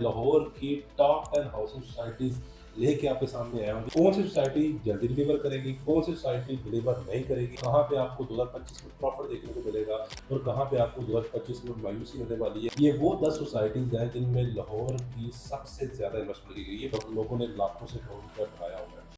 लाहौर की top 10 housing societies लेके आपके सामने आया हूँ। कौन सी सोसाइटी जल्दी डिलीवर करेगी, कौन सी सोसाइटी डिलीवर नहीं करेगी, कहाँ पे आपको 2025 में प्रॉफिट देखने को मिलेगा और कहाँ पे आपको 2025 में मायूसी होने वाली है। ये वो 10 सोसाइटीज हैं जिनमें लाहौर की सबसे ज्यादा इन्वेस्टमेंट की गई है। लोगों ने लाखों से करोड़ रुपया बनाया हुआ है।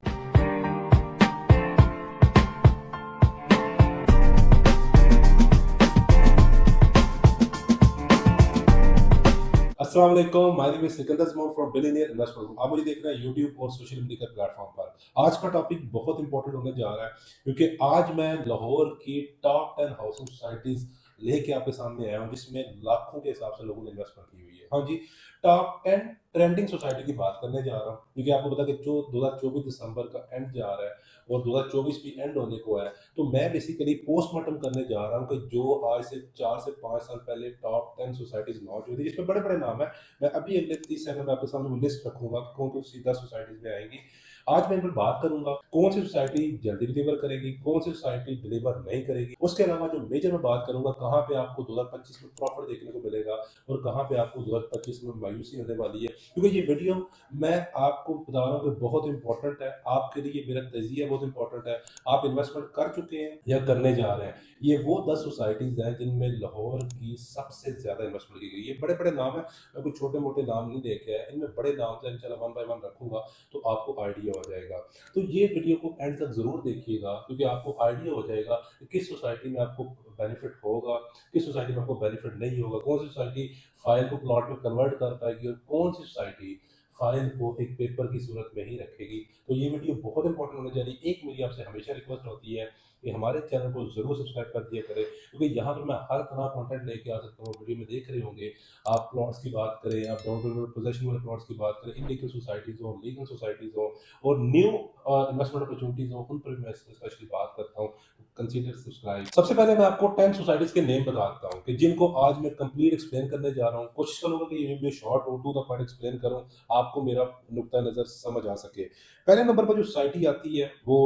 अस्सलाम वालेकुम, my name is Sikandar Zaman from billionaire investment. आप मुझे देख रहे हैं यूट्यूब और सोशल मीडिया के प्लेटफॉर्म पर। आज का टॉपिक बहुत इंपॉर्टेंट होने जा रहा है क्योंकि आज मैं लाहौर की टॉप 10 हाउसिंग सोसाइटीज लेके आपके सामने आया हूँ जिसमें लाखों के हिसाब से लोगों ने इन्वेस्टमेंट की हुई है। हाँ जी, टॉप 10 ट्रेंडिंग सोसाइटी की बात करने जा रहा हूँ क्योंकि आपको पता है कि जो 2024 दिसंबर का एंड जा रहा है और 2024 भी एंड होने को है, तो मैं बेसिकली पोस्टमार्टम करने जा रहा हूँ कि जो आज से 4 से 5 साल पहले टॉप 10 सोसाइटीज लॉन्च हुई थी जिसमें बड़े बड़े नाम है। मैं अभी अगले 30 सेकंड में आपके सामने वो लिस्ट रखूंगा कौन कौन सी 10 सोसाइटीज में आएंगी। आज मैं इन पर बात करूंगा कौन सी सोसाइटी जल्दी डिलीवर करेगी, कौन सी सोसाइटी डिलीवर नहीं करेगी। उसके अलावा जो मेजर मैं बात करूंगा कहाँ पे आपको 2025 में प्रॉफिट देखने को मिलेगा और कहाँ पे आपको 2025 में मायूसी होने वाली है। क्योंकि ये वीडियो मैं आपको बता रहा हूँ कि बहुत इंपॉर्टेंट है आपके लिए, मेरा तजिया बहुत इंपॉर्टेंट है। आप इन्वेस्टमेंट कर चुके हैं या करने जा रहे हैं। ये वो 10 सोसाइटीज हैं जिनमें लाहौर की सबसे ज्यादा इन्वेस्टमेंट की गई है। बड़े बड़े नाम है, मैं कुछ छोटे मोटे नाम नहीं देखे हैं, इनमें बड़े नाम से इंशाल्लाह वन बाय वन रखूंगा तो आपको आइडिया हो जाएगा। तो ये वीडियो को एंड तक जरूर देखिएगा क्योंकि आपको आइडिया हो जाएगा कि किस सोसाइटी में आपको बेनिफिट होगा, किस सोसाइटी में आपको बेनिफिट नहीं होगा, कौन सी सोसाइटी फाइल को प्लॉट में कन्वर्ट कर पाएगी और कौन सी सोसाइटी फाइल को एक पेपर की सूरत में ही रखेगी। तो ये वीडियो बहुत इंपॉर्टेंट होने जा रही है। एक मेरी आपसे हमेशा रिक्वेस्ट होती है कि हमारे चैनल को जरूर सब्सक्राइब कर दिया करें क्योंकि यहाँ पर मैं हर तरह कंटेंट लेके आ सकता हूँ। वीडियो में देख रहे होंगे, आप प्लॉट्स की बात करें, आप डाउन पोजेशन वाले प्लॉट्स की बात करें, इनलीगल सोसाइटीज हो, लीगल सोसाइटीज हो और न्यू इन्वेस्टमेंट अपॉर्चुनिटीज हो, उन पर भी मैं स्पेशली बात करता हूँ। Consider subscribe. सबसे पहले मैं आपको 10 सोसाइटीज के नेम बताता हूँ कि जिनको आज मैं कंप्लीट एक्सप्लेन करने जा रहा हूँ। कोशिश करूंगा कि ये वीडियो शॉर्ट और टू द पॉइंट एक्सप्लेन करूँ, आपको मेरा नुक्ता नजर समझ आ सके। पहले नंबर पर जो सोसाइटी आती है वो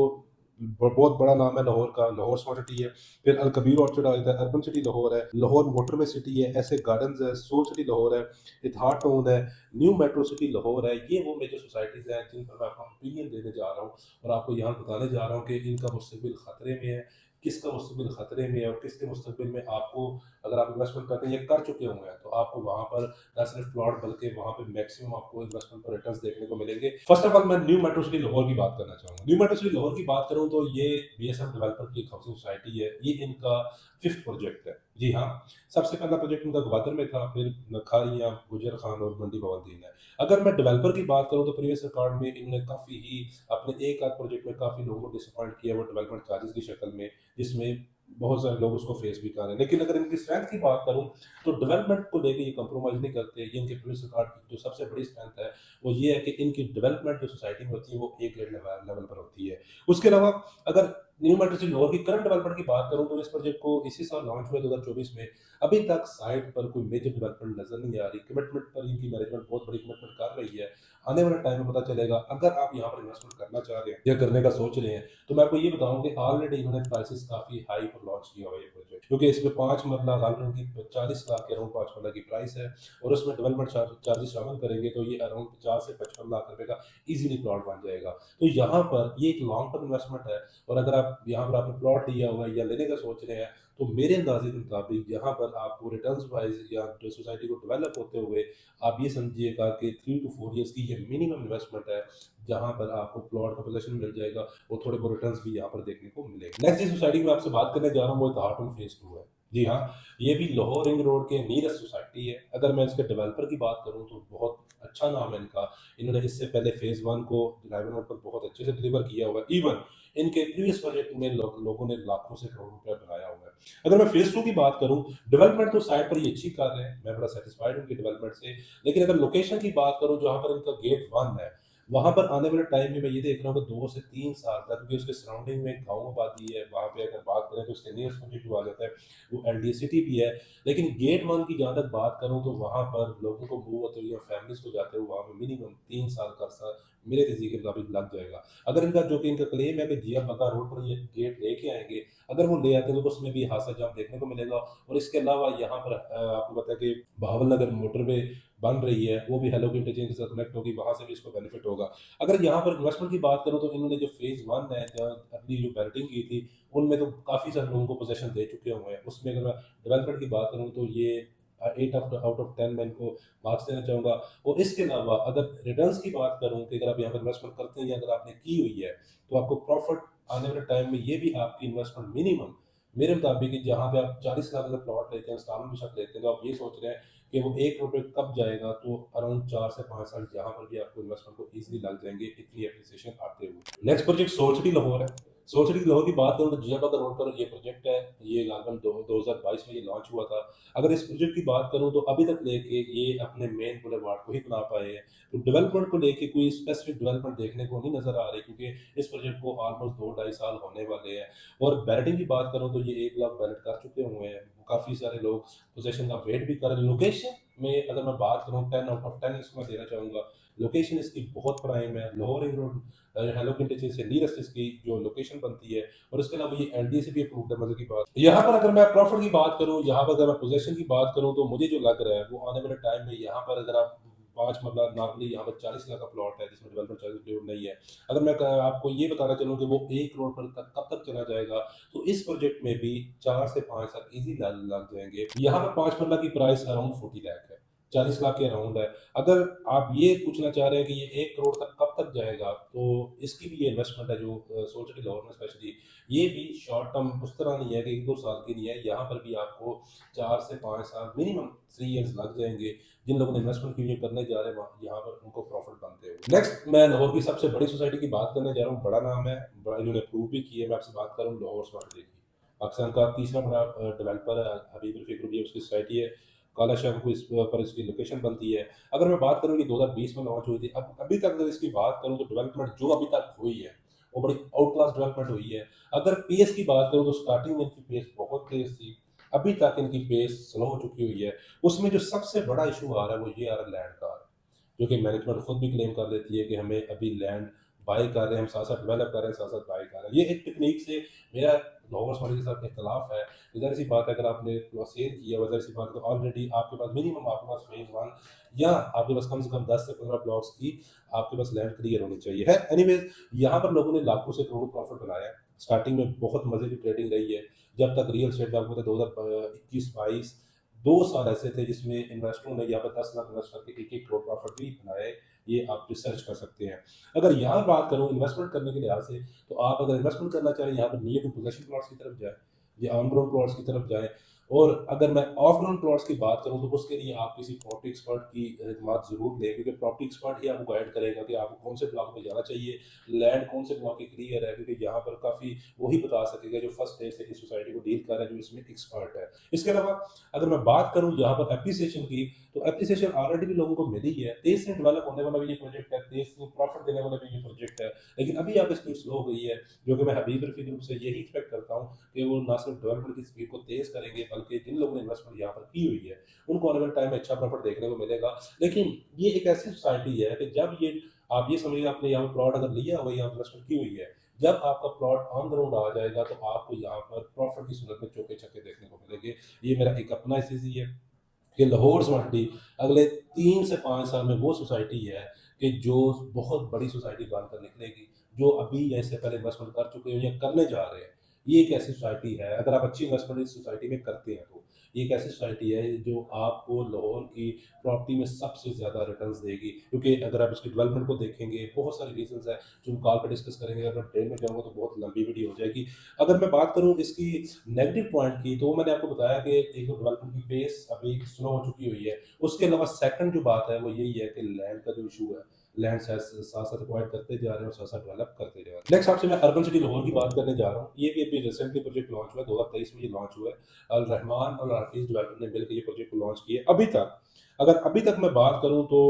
बहुत बड़ा नाम है लाहौर का, लाहौर स्मार्ट सिटी है। फिर अल कबीर ऑर्चर्ड आ जाता है, अर्बन सिटी लाहौर है, लाहौर मोटरवे सिटी है, ऐसे गार्डन्स है, सोल सिटी लाहौर है, इतिहाद टाउन है, न्यू मेट्रो सिटी लाहौर है। ये वो मेजर सोसाइटीज हैं जिन पर मैं अपना ओपिनियन देने जा रहा हूँ और आपको यहाँ बताने जा रहा हूँ कि इनका मुस्तकबिल खतरे में है, किसका मुस्तकबिल खतरे में है और किसके मुस्तकबिल में आपको, अगर आप इन्वेस्टमेंट करते हैं या कर चुके होंगे तो आपको वहां पर न सिर्फ प्लॉट बल्कि वहां पे मैक्सिमम आपको इन्वेस्टमेंट पर रिटर्न्स देखने को मिलेंगे। फर्स्ट ऑफ ऑल मैं न्यू मेट्रो सिटी लाहौर की बात करना चाहूंगा। न्यू मेट्रो सिटी लाहौर की बात करूं तो ये बीएसएफ डेवलपर की एक हाउसिंग सोसाइटी है। ये इनका 5th प्रोजेक्ट है। जी हाँ, सबसे पहला प्रोजेक्ट इनका ग्वादर में था, फिर नखारियां, गुजर खान और मंडी बवालदीन है। अगर मैं डेवलपर की बात करूं तो प्रीवियस रिकॉर्ड में इन्होंने काफी ही अपने एक आध प्रोजेक्ट में काफी लोगों को डिसअपॉइंट किया वो डेवलपमेंट चार्जेस की शक्ल में, जिसमें बहुत सारे लोग उसको फेस भी कर रहे हैं। लेकिन अगर इनकी स्ट्रेंथ की बात करूं तो डेवलपमेंट को लेके ये कंप्रोमाइज नहीं करते। ये इनके प्रीवियस रिकॉर्ड की जो सबसे बड़ी स्ट्रेंथ है वो ये है कि इनकी डेवलपमेंट जो सोसाइटी में होती है वो ए ग्रेड लेवल पर होती है। उसके अलावा अगर न्यू मेट्रो सिटी लाहौर की करंट डेवलपमेंट की बात करूं तो इस प्रोजेक्ट को इसी साल लॉन्च हुआ 2024 में। अभी तक साइट पर कोई मेजर डेवलपमेंट नजर नहीं आ रही। कमिटमेंट पर इनकी मैनेजमेंट बहुत बड़ी कमिटमेंट कर रही है। आने वाले टाइम में पता चलेगा। अगर आप यहाँ पर इन्वेस्टमेंट करना चाह रहे हैं या करने का सोच रहे हैं तो मैं आपको ये बताऊं कि ऑलरेडी इन्होंने प्राइसेस काफी हाई पर लॉन्च किया हुआ है ये प्रोजेक्ट, क्योंकि इसमें 5 मरला गालून की 40 लाख के अराउंड 5 मरला की प्राइस है और उसमें डेवलपमेंट चार्जेस शामिल करेंगे तो ये अराउंड 50 से 55 लाख रुपए का इजीली प्लॉट बन जाएगा। तो यहाँ पर ये एक लॉन्ग टर्म इन्वेस्टमेंट है और अगर आप यहाँ पर आपने प्लॉट लिया हुआ है या लेने का सोच रहे हैं तो मेरे अंदाजे के मुताबिक यहाँ पर आपको रिटर्न्स वाइज या सोसाइटी को डेवलप होते हुए आप ये समझिएगा कि 3 to 4 ईयर्स की ये मिनिमम इन्वेस्टमेंट है जहाँ पर आपको प्लॉट का पोजीशन मिल जाएगा और थोड़े बहुत रिटर्न्स भी यहाँ पर देखने को मिलेंगे। नेक्स्ट जिस सोसाइटी की मैं आपसे बात करने जा रहा हूँ वो इतिहाद फेज 2 है। जी हाँ, ये भी लाहौर रिंग रोड के नियरेस्ट सोसाइटी है। अगर मैं इसके डेवलपर की बात करूँ तो बहुत अच्छा नाम है इनका। इन्होंने इससे पहले फेज 1 को ड्राइवर पर बहुत अच्छे से डिलीवर किया हुआ है। इवन इनके प्रीवियस प्रोजेक्ट में लोगों ने लाखों से करोड़ रुपया बनाया हुआ है। अगर मैं फेज 2 की बात करूं, डेवलपमेंट तो साइड पर ये अच्छी कर रहे हैं, मैं बड़ा सेटिस्फाइड हूं उनकी डेवलपमेंट से। लेकिन अगर लोकेशन की बात करूं जहां पर इनका गेट 1 है, वहां पर आने वाले टाइम में मैं ये देख रहा हूँ कि 2 से 3 साल तक, क्योंकि उसके सराउंडिंग में गाँव आबादी है, वहां पे अगर बात करें तो उसके नियरेस्ट प्रोजेक्ट जो आ जाता है वो एलडीए सिटी भी है। लेकिन गेट 1 की जहां तक बात करूं तो वहां पर लोगों को मूव होते हुए या फैमिलीज को जाते हुए वहां पे मिनिमम 3 साल का अरसा मेरे तजीके के मुताबिक लग जाएगा। अगर इनका जो कि इनका क्लेम है कि जिया बका रोड पर ये गेट लेके आएंगे, अगर वो ले आते हैं तो उसमें भी हादसा जाम देखने को मिलेगा। और इसके अलावा यहाँ पर आपको पता है कि बहावल नगर मोटरवे बन रही है वो भी हेलो की इंटरचेंज के साथ कनेक्ट होगी, वहाँ से भी इसको बेनिफिट होगा। अगर यहाँ पर इन्वेस्टमेंट की बात करूँ तो इन्होंने जो फेज़ 1 है, जहाँ अपनी जो बैटिंग की थी, उनमें तो काफ़ी सारे लोगों को पोज़ीशन दे चुके हुए हैं। उसमें अगर मैं डेवलपमेंट की बात करूँ तो ये 8 आउट ऑफ 10 मैं इनको मार्क्स देना चाहूँगा। और इसके अलावा अगर रिटर्न्स की बात करूँ कि अगर आप यहाँ पर इन्वेस्टमेंट करते हैं या अगर आपने की हुई है, तो आपको प्रॉफ़िट आने वाले टाइम में ये भी आपकी इन्वेस्टमेंट मिनिमम मेरे मुताबिक कि जहाँ पे आप 40 लाख का प्लॉट लेते हैं, इंस्टॉलमेंट के साथ लेते हैं, तो आप ये सोच रहे हैं कि वो 1 करोड़ पे कब जाएगा, तो अराउंड 4 से 5 साल यहाँ पर भी आपको इन्वेस्टमेंट को ईज़िली लग जाएँगे, इतनी एप्रिसिएशन आते हुए। Next project Soul City Lahore है। सोल सिटी लाहौर की बात करूँ तो जियाबाद रोड पर ये प्रोजेक्ट है, ये लगभग 2022 में ये लॉन्च हुआ था। अगर इस प्रोजेक्ट की बात करूँ तो अभी तक लेके ये अपने मेन बुलेवार्ड को ही बना पाए हैं। तो डेवलपमेंट को लेके कोई स्पेसिफिक डेवलपमेंट देखने को नहीं नज़र आ रही, क्योंकि इस प्रोजेक्ट को ऑलमोस्ट 2 ढाई साल होने वाले हैं। और बैलेटिंग की बात करूँ तो ये 1 लाख बैलेट कर चुके हुए हैं। काफ़ी सारे लोग पोज़ीशन का वेट भी कर रहे हैं। लोकेशन में अगर मैं बात करूँ 10 आउट ऑफ 10 इसको मैं देना चाहूँगा। लोकेशन इसकी बहुत प्राइम है। लाहौर रिंग रोड हेलो की इंटरचेंज से नियरेस्ट इसकी जो लोकेशन बनती है, और इसके अलावा ये एनडीए से भी अप्रूव्ड है। मजे की बात यहाँ पर अगर मैं प्रॉफिट की बात करूँ, यहाँ पर अगर मैं पोजीशन की बात करूँ, तो मुझे जो लग रहा है वो आने वाले टाइम में यहाँ पर अगर आप 5 मरला नॉर्मली यहाँ पर 40 लाख का प्लॉट है जिसमें डेवलपमेंट चार्ज इंक्लूड नहीं है। अगर मैं आपको ये बताना चलूँ कि वो 1 करोड़ पर तक कब तक चला जाएगा, तो इस प्रोजेक्ट में भी 4 से 5 साल ईज़ी लग जाएँगे। यहाँ पर 5 मरला की प्राइस अराउंड 40 लाख है, 40 लाख के अराउंड है। अगर आप ये पूछना चाह रहे हैं कि ये 1 करोड़ तक कब तक जाएगा, तो इसकी भी ये इन्वेस्टमेंट है जो सोच रही लाहौर में स्पेशली, ये भी शॉर्ट टर्म उस तरह नहीं है कि 1-2 साल की नहीं है। यहाँ पर भी आपको 4 से 5 साल मिनिमम 3 इयर्स लग जाएँगे। जिन लोगों ने इन्वेस्टमेंट की करने जा रहे हैं वहाँ यहाँ पर उनको प्रॉफिट बनते हुए। नेक्स्ट मैं लाहौर की सबसे बड़ी सोसाइटी की बात करने जा रहा हूँ। बड़ा नाम है, बड़ा इन्होंने प्रूव भी किया है। मैं आपसे बात कर रहा हूँ लाहौर स्मार्ट सिटी की। पाकिस्तान का तीसरा बड़ा डेवलपर है, हबीब रफीक रूबी उसकी सोसाइटी है। काला शाम को इस पर इसकी लोकेशन बनती है। अगर मैं बात करूँ कि 2020 में लॉन्च हुई थी, अब अभी तक अगर इसकी बात करूँ तो डेवलपमेंट जो अभी तक हुई है, वो बड़ी आउट क्लास डेवलपमेंट हुई है। अगर पेस की बात करूँ तो स्टार्टिंग में इनकी पेस बहुत तेज़ थी, अभी तक इनकी पेस स्लो हो चुकी हुई है। उसमें जो सबसे बड़ा इशू आ रहा है वो ये आ रहा है लैंड का, जो कि मैनेजमेंट खुद भी क्लेम कर देती है कि हमें अभी लैंड बाय कर रहे हैं, हम साथ-साथ डेवलप कर रहे हैं, साथ-साथ बाय कर रहे हैं। ये एक टेक्नीक से मेरा लाहौर वाले के साथ इख्तिलाफ है। ज़ाहिर-सी बात है अगर आपने प्लॉट सेल किया हुआ, ज़ाहिर-सी बात है तो ऑलरेडी आपके पास मिनिमम आपके पास फेज़ 1 या आपके पास कम से कम 10 से 15 ब्लॉक्स की आपके पास लैंड क्लियर होनी चाहिए है। एनीवेज़ यहाँ पर लोगों ने लाखों से करोड़ों प्रॉफ़िट बनाया है। स्टार्टिंग में बहुत मज़े की ट्रेडिंग रही है। जब तक रियल एस्टेट का आपको पता है 2021-22 2 साल ऐसे थे जिसमें इन्वेस्टरों ने यहाँ पे 10 लाख इन्वेस्ट करके 1-1 करोड़ प्रॉफिट भी बनाए। ये आप रिसर्च कर सकते हैं। अगर यहाँ बात करूँ इन्वेस्टमेंट करने के लिहाज से, तो आप अगर इन्वेस्टमेंट करना चाहें यहाँ पर नियर टू पोजेसन प्लॉट्स की तरफ जाएँ, या ऑन ग्राउंड प्लॉट्स की तरफ जाएँ। और अगर मैं ऑफ ग्राउंड प्लॉट्स की बात करूँ तो उसके लिए आप किसी प्रॉपर्टी एक्सपर्ट की हिदायत ज़रूर लें, क्योंकि प्रॉपर्टी एक्सपर्ट ही आपको गाइड करेगा कि आपको कौन से ब्लॉक में जाना चाहिए, लैंड कौन से ब्लॉक की क्लियर है, क्योंकि यहाँ पर काफ़ी वही बता सकेगा जो फर्स्ट डे से इस सोसाइटी को डील कर रहा है, जो इसमें एक्सपर्ट है। इसके अलावा अगर मैं बात करूँ यहाँ पर एप्रिसिएशन की, तो एप्रिसिएशन ऑलरेडी भी लोगों को मिली है। तेज़ से डेवलप होने वाला भी ये प्रोजेक्ट है, तेज़ से प्रॉफिट देने वाला भी ये प्रोजेक्ट है। लेकिन अभी यहाँ पे स्पीड स्लो हो गई है, जो कि मैं हबीब रफ़ीक ग्रुप से यही एक्सपेक्ट करता हूँ कि वो ना सिर्फ डेवलपमेंट की स्पीड को तेज़ करेंगे, बल्कि जिन लोगों ने इन्वेस्टमेंट यहाँ पर की हुई है, उनको आने वाले टाइम में अच्छा प्रॉफिट देखने को मिलेगा। लेकिन ये एक ऐसी सोसाइटी है कि जब ये आप ये समझिए आपने यहाँ प्लॉट अगर लिया हुआ है, यहाँ इन्वेस्टमेंट की हुई है, जब आपका प्लॉट ऑन ग्राउंड आ जाएगा तो आपको यहाँ पर प्रॉफिट की सूरत में चौके-छक्के देखने को मिलेंगे। ये मेरा एक अपना एनालिसिस है कि लाहौर स्मार्ट सिटी अगले 3 से 5 साल में वो सोसाइटी है कि जो बहुत बड़ी सोसाइटी बनकर निकलेगी, जो अभी या इससे पहले इन्वेस्टमेंट कर चुके हैं या करने जा रहे हैं। ये एक ऐसी सोसाइटी है, अगर आप अच्छी इन्वेस्टमेंट इस सोसाइटी में करते हैं तो, ये एक ऐसी सोसाइटी है जो आपको लाहौर की प्रॉपर्टी में सबसे ज़्यादा रिटर्न्स देगी। क्योंकि अगर आप इसकी डेवलपमेंट को देखेंगे, बहुत सारे रीज़न्स हैं जो हम कॉल पे डिस्कस करेंगे। अगर मैं डिटेल में जाऊँगा तो बहुत लंबी वीडियो हो जाएगी। अगर मैं बात करूँ इसकी नेगेटिव पॉइंट की, तो मैंने आपको बताया कि एक तो डेवलपमेंट की पेस अभी स्लो हो चुकी हुई है। उसके अलावा सेकंड जो बात है वो यही है कि लैंड का जो इशू है, लैंड साथ-साथ एक्वायर करते जा रहे हैं और साथ-साथ डेवलप करते जा रहे हैं। नेक्स्ट आपसे मैं अर्बन सिटी लाहौर की बात करने जा रहा हूँ। ये भी अभी रिसेंटली प्रोजेक्ट लॉन्च हुआ है, 2023 में ये लॉन्च हुआ है। अल रहमान और हफीज़ डेवलपर ने मिलकर ये प्रोजेक्ट को लॉन्च किया है। अभी तक मैं बात करूँ तो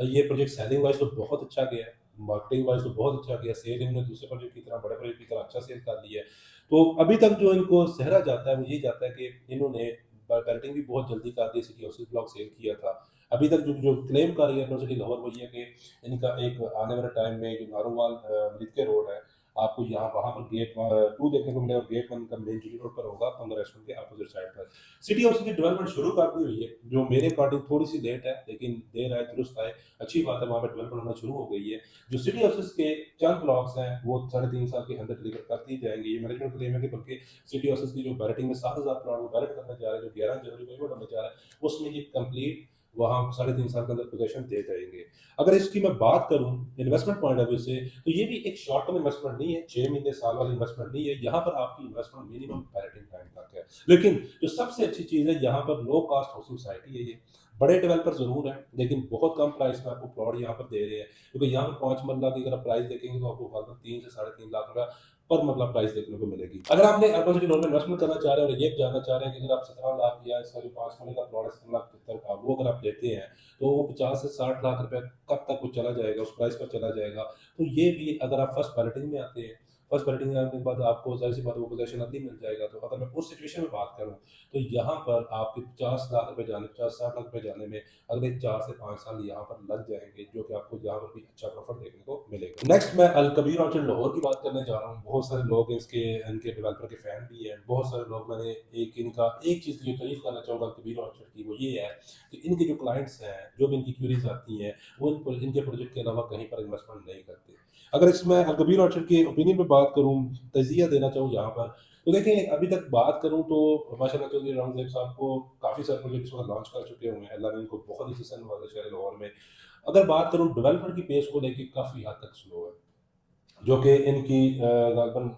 ये प्रोजेक्ट सेलिंग वाइज़ तो बहुत अच्छा गया है, मार्केटिंग वाइज़ तो बहुत अच्छा गया। सेल इन्होंने दूसरे प्रोजेक्ट की तरह, बड़े प्रोजेक्ट की तरह अच्छा सेल कर लिया है। तो अभी तक जो इनको सेहरा जाता है वो यही जाता है कि इन्होंने बैलेटिंग भी बहुत जल्दी कर दी, सिटी हाउसेस ब्लॉक सेल किया था। अभी तक जो जो क्लेम कर रही है अर्बन सिटी लाहौर वो ये है कि इनका एक आने वाले टाइम में जो नारोवाल मलिक्के रोड है, आपको यहाँ वहाँ पर गेट 2 देखने को मिलेगा, गेट 1 का मेन जीटी रोड पर होगा, पंगा रेस्टोरेंट के अपोजिट साइड पर। सिटी हाउस की डेवलपमेंट शुरू कर दी हुई है, जो मेरे अकॉर्डिंग थोड़ी-सी लेट है, लेकिन देर आए दुरुस्त आए, अच्छी बात है, वहाँ पे डेवलपमेंट होना शुरू हो गई है। जो सिटी हाउसेस के चंद ब्लॉक्स हैं, वो 3.5 साल के अंदर डिलीवर कर दिए जाएँगे। ये मैनेजमेंट क्लेम है कि बल्कि सिटी हाउसेस की जो बैलेटिंग में 7,000 प्लॉट वो बैलेट करने जा रहे हैं, जो 11 जनवरी को ही होने जा रहा है, उसमें ये कंप्लीट वहाँ 3.5 साल के अंदर पोजीशन दे जाएँगे। अगर इसकी मैं बात करूँ इन्वेस्टमेंट पॉइंट ऑफ व्यू से, तो ये भी एक शॉर्ट टर्म इन्वेस्टमेंट नहीं है, 6 महीने, साल वाली इन्वेस्टमेंट नहीं है। यहाँ पर आपकी इन्वेस्टमेंट मिनिमम बैलेटिंग टाइम तक है। लेकिन जो सबसे अच्छी चीज़ है, यहाँ पर लो कॉस्ट हाउसिंग सोसाइटी है ये। बड़े डेवलपर ज़रूर हैं, लेकिन बहुत कम प्राइस में आपको प्लॉट यहाँ पर दे रहे हैं। क्योंकि यहाँ पर 5 मरला की अगर आप प्राइस देखेंगे, तो आपको लगभग 3 से साढ़े 3 लाख रुपया पर मरला प्राइस देखने को मिलेगी। अगर आपने अर्बन सिटी लोन में इन्वेस्टमेंट करना चाह रहे हैं और ये जानना चाह रहे हैं कि अगर आप 17 लाख या इसका जो 5 मरले का प्लॉट है 17,75,000 का, वो अगर आप लेते हैं, तो वो 50 से 60 लाख रुपए कब तक वो चला जाएगा, उस प्राइस पर चला जाएगा। तो ये भी अगर आप फर्स्ट बैलेटिंग में आते हैं, फर्स्ट बैलेटिंग में आने के बाद आपको ज़ाहिर-सी बात है वो पोज़ीशन अर्ली मिल जाएगा। तो अगर मैं उस सिचुएशन में बात करूँ, तो यहाँ पर आपके 50 लाख रुपए जाने 50-60 लाख रुपए जाने में अगले 4 से 5 साल यहाँ पर लग जाएँगे, जो कि आपको यहाँ पर भी अच्छा प्रॉफिट देखने को मिलेगा। नेक्स्ट मैं अल कबीर ऑर्चर्ड लाहौर की बात करने जा रहा हूँ। बहुत सारे लोग इसके इनके डेवलपर के फैन भी हैं। बहुत सारे लोग मैंने एक चीज़ की तारीफ़ करना चाहूँगा अल कबीर ऑर्चर्ड की, वो ये है कि इनके जो क्लाइंट्स हैं, जो भी इनकी क्वेरीज़ आती हैं, वो इनके प्रोजेक्ट के अलावा कहीं पर इन्वेस्टमेंट नहीं करते। अगर इसमें अल कबीर ऑर्चर्ड के ओपिनियन पे बात करूँ, तज़िया देना चाहूँ यहाँ पर, तो देखें अभी तक बात करूँ तो माशाल्लाह चौधरी औरंगज़ेब साहब को काफ़ी सारे प्रोजेक्ट इस वक़्त लॉन्च कर चुके हुए हैं। अल्लाह ने इनको बहुत ही ज़िसन नवाज़ा शहर लाहौर में। अगर बात करूँ डेवलपमेंट की पेस को लेके काफ़ी हद तक स्लो है। जो कि इनकी गालबन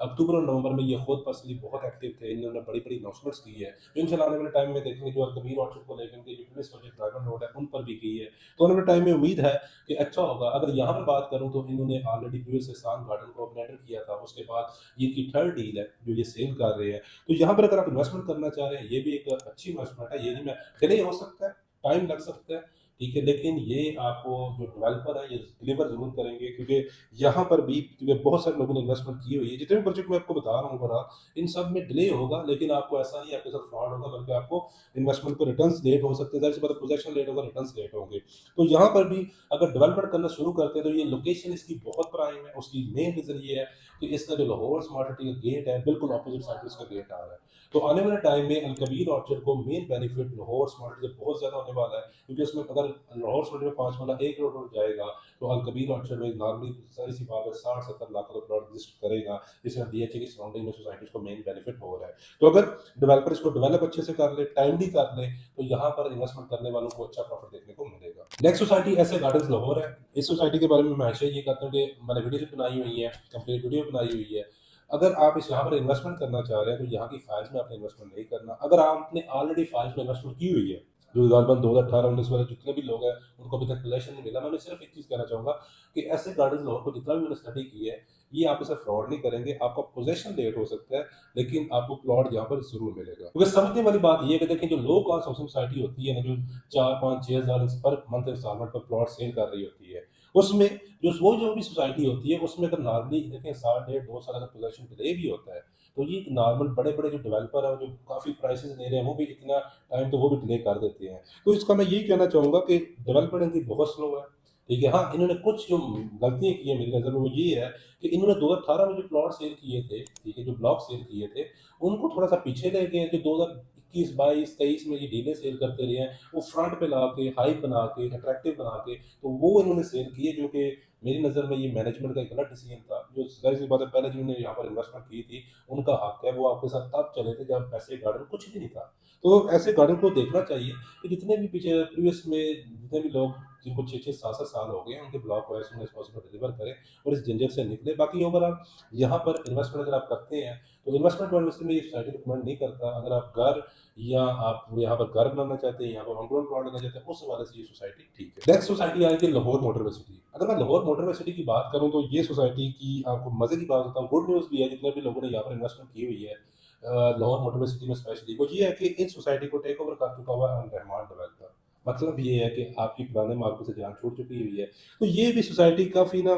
अक्टूबर और नवंबर में ये खुद पर्सनली बहुत एक्टिव थे। इन्होंने बड़ी-बड़ी अनाउंसमेंट्स की है। जो इंशाल्लाह आने वाले टाइम में देखेंगे, जो कबीर ऑर्चर्ड को लेकर इनके जो प्रीवियस प्रोजेक्ट ड्रैगन रोड है, उन पर भी की है। तो आने वाले टाइम में उम्मीद है कि अच्छा होगा। अगर यहाँ पे बात करूँ, तो इन्होंने ऑलरेडी प्रीवियस एहसान गार्डन को टेंडर किया था। उसके बाद ये इनकी थर्ड डील है, जो ये सेल कर रहे हैं। तो यहाँ पर अगर आप इन्वेस्टमेंट करना चाह रहे हैं, ये भी एक अच्छी इन्वेस्टमेंट है। ये नहीं मैं डिले हो सकता है, टाइम लग सकता है, ठीक है, लेकिन ये आपको जो डेवलपर है ये डिलीवर ज़रूर करेंगे, क्योंकि यहाँ पर भी क्योंकि बहुत सारे लोगों ने इन्वेस्टमेंट की हुई है। जितने भी प्रोजेक्ट मैं आपको बता रहा हूँ ओवरऑल, इन सब में डिले होगा, लेकिन आपको ऐसा नहीं है आपके साथ फ्रॉड होगा, बल्कि आपको इन्वेस्टमेंट पे रिटर्न्स लेट हो सकते हैं। ज़ाहिर सी बात है, पोजेसन लेट होगा, रिटर्न्स लेट होंगे। तो यहाँ पर भी अगर डेवलपमेंट करना शुरू करते हैं, तो ये लोकेशन इसकी बहुत प्राइम है। उसकी मेन रीज़न ये है कि इसका जो लाहौर स्मार्ट सिटी का गेट है, बिल्कुल अपोजिट साइड पे इसका गेट आ रहा है। तो आने वाले टाइम में अल कबीर ऑर्चर्ड को main benefit Lahore smart city से बहुत ज़्यादा होने वाला है, क्योंकि उसमें अगर लाहौर स्मार्ट सिटी में 5 वाला 1 करोड़ रोड जाएगा, तो अल कबीर ऑर्चर्ड में नॉर्मली ज़ाहिर-सी बात है 60-70 लाख का प्लॉट एग्जिस्ट करेगा, जिसमें डीएचए की सराउंडिंग में सोसाइटीज़ को मेन बेनिफिट हो रहा है। तो अगर डेवलपर इसको डेवलप अच्छे से कर ले, टाइमली कर ले, तो यहाँ पर इन्वेस्टमेंट करने वालों को अच्छा प्रॉफिट देखने को मिलेगा। नेक्स्ट सोसाइटी ऐसे गार्डन्स लाहौर है। इस सोसाइटी के बारे में मैं हमेशा ये कहता हूँ कि मैंने वीडियो भी बनाई हुई है, कंप्लीट वीडियो बनाई हुई है। अगर आप इस यहाँ पर इन्वेस्टमेंट करना चाह रहे हैं, तो यहाँ की फाइल्स में आपने इन्वेस्टमेंट नहीं करना। अगर आपने ऑलरेडी फाइल्स में इन्वेस्टमेंट की हुई है, जो गालबन 2018-19 वाले जितने भी लोग हैं, उनको अभी तक पोजेसन नहीं मिला। मैं सिर्फ एक चीज़ कहना चाहूँगा कि ऐसे गार्डन्स लाहौर को जितना भी मैंने स्टडी की है, ये आपके साथ फ्रॉड नहीं करेंगे। आपका पोजेसन लेट हो सकता है, लेकिन आपको प्लॉट यहाँ पर ज़रूर मिलेगा। क्योंकि समझने वाली बात ये है कि देखें, जो लो कॉस्ट हाउसिंग सोसाइटी होती है ना, जो 4, 5, 6 हज़ार पर मंथ इंस्टॉलमेंट पर प्लॉट सेल कर रही होती है, उसमें जो भी सोसाइटी होती है, उसमें अगर नॉर्मली देखें साल डेढ़ 2 साल अगर पोजेसन डिले भी होता है, तो ये नॉर्मल बड़े-बड़े जो डेवलपर हैं, जो काफ़ी प्राइसेज़ ले रहे हैं, वो भी इतना टाइम तो वो भी डिले कर देते हैं। तो इसका मैं यही कहना चाहूँगा कि डेवलपमेंट इनकी बहुत स्लो है, ठीक है। हाँ, इन्होंने कुछ जो गलतियाँ की हैं मेरी नज़र में, वो ये है कि इन्होंने 2018 में जो प्लॉट सेल किए थे, ठीक है, जो ब्लॉक सेल किए थे, उनको थोड़ा-सा पीछे ले गए। जो 2021, 22, 23 में ये डीलें सेल करते रहे हैं, वो फ्रंट पे ला के, हाइप बना के, अट्रैक्टिव बना के, तो वो इन्होंने सेल किए, जो कि मेरी नज़र में ये मैनेजमेंट का एक गलत डिसीजन था। जो ज़ाहिर-सी बात है, पहले जिन्होंने यहाँ पर इन्वेस्टमेंट की थी, उनका हक है, वो आपके साथ तब चले थे जब ऐसे गार्डन कुछ भी नहीं था। तो ऐसे गार्डन को देखना चाहिए कि जितने भी पीछे प्रीवियस में जितने भी लोग जिनको 6-6, 7-7 साल हो गए हैं, उनके ब्लॉक को as soon as possible deliver करें और इस झंझट से निकलें। बाकी ओवरऑल यहाँ पर इन्वेस्टमेंट अगर आप करते हैं, तो इन्वेस्टमेंट पॉइंट ऑफ व्यू से मैं ये सोसाइटी रिकमेंड नहीं करता। अगर आप घर या आप यहाँ पर घर बनाना चाहते हैं, यहाँ पर होम ग्राउंड प्लॉट लेना चाहते हैं, उस हवाले से ये सोसाइटी ठीक है। नेक्स्ट सोसाइटी आई थी लाहौर मोटरवे सिटी। अगर मैं लाहौर मोटरवे सिटी की बात करूँ, तो ये सोसाइटी की आपको मज़े की बात बताऊँ, गुड न्यूज़ भी है जितने भी लोगों ने यहाँ पर इन्वेस्टमेंट की हुई है लाहौर मोटरवे सिटी में स्पेशली, वो ये है कि इन सोसाइटी को टेक ओवर कर चुका हुआ है रहमान डेवलपर। मतलब ये है कि आपकी पुराने मार्केट से जान छूट चुकी हुई है। तो ये भी सोसाइटी काफ़ी ना,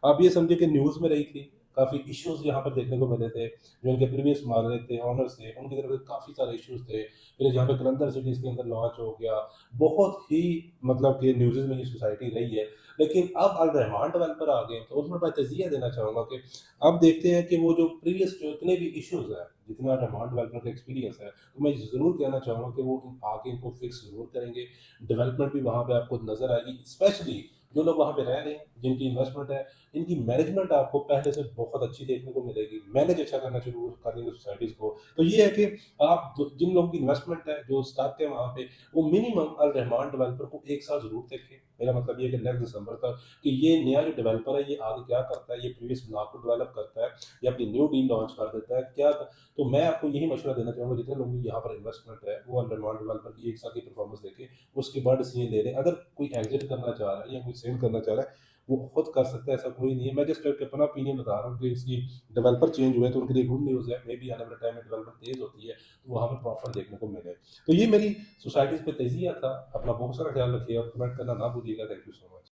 आप ये समझिए कि न्यूज़ में रही थी, काफ़ी इश्यूज़ यहाँ पर देखने को मिले थे, जो इनके प्रीवियस मालिक थे, ओनर्स थे, उनकी तरफ से काफ़ी सारे इश्यूज़ थे। फिर यहाँ पे कलंदर सिटी इसके अंदर लॉन्च हो गया, बहुत ही मतलब कि न्यूज़ में ये सोसाइटी रही है। लेकिन अब अल रहमान डेवलपर आ गए हैं, तो उसमें मैं तज़िया देना चाहूँगा कि अब देखते हैं कि वो जो प्रीवियस जो इतने भी इश्यूज़ हैं, जितना रहमान डेवलपर का एक्सपीरियंस है, तो मैं ज़रूर कहना चाहूँगा कि वो आके इनको फिक्स ज़रूर करेंगे। डेवलपमेंट भी वहाँ पे आपको नज़र आएगी, स्पेशली जो लोग वहाँ पे रह रहे हैं, जिनकी इन्वेस्टमेंट है, इनकी मैनेजमेंट आपको पहले से बहुत अच्छी देखने को मिलेगी। मैनेज अच्छा करना शुरू कर देंगे सोसाइटीज़ को। तो ये है कि आप द जिन लोगों की इन्वेस्टमेंट है, जो स्टाफ है वहाँ पे, वो मिनिमम अल रहमान डेवलपर को 1 साल ज़रूर देखें। मेरा मतलब ये है कि नेक्स्ट दिसंबर तक कि ये नया जो डेवलपर है, ये आगे क्या करता है, ये प्रीवियस ब्लॉक को डेवलप करता है या अपनी न्यू डील लॉन्च कर देता है, क्या तो मैं आपको यही मशवरा देना चाहूँगा जितने लोगों की यहाँ पर इन्वेस्टमेंट है, वो अल रहमान डेवलपर की 1 साल की परफॉर्मेंस देखें, उसके बाद डिसीजन ले लें। अगर कोई एग्ज़िट करना चाह रहा है या कोई सेल करना चाह रहा है, वो खुद कर सकता है, ऐसा कोई नहीं है। मैं जस्ट एक अपना ओपिनियन बता रहा हूँ कि इसकी डेवलपर चेंज हुए तो उनके लिए गुड न्यूज़ है। मेबी आने वाले टाइम में डेवलपमेंट तेज़ होती है, तो वहाँ पे प्रॉफिट देखने को मिले। तो ये मेरी सोसाइटीज़ पे तज़िया था। अपना बहुत सारा ख्याल रखिए और कमेंट करना ना भूलिएगा। Thank you so much.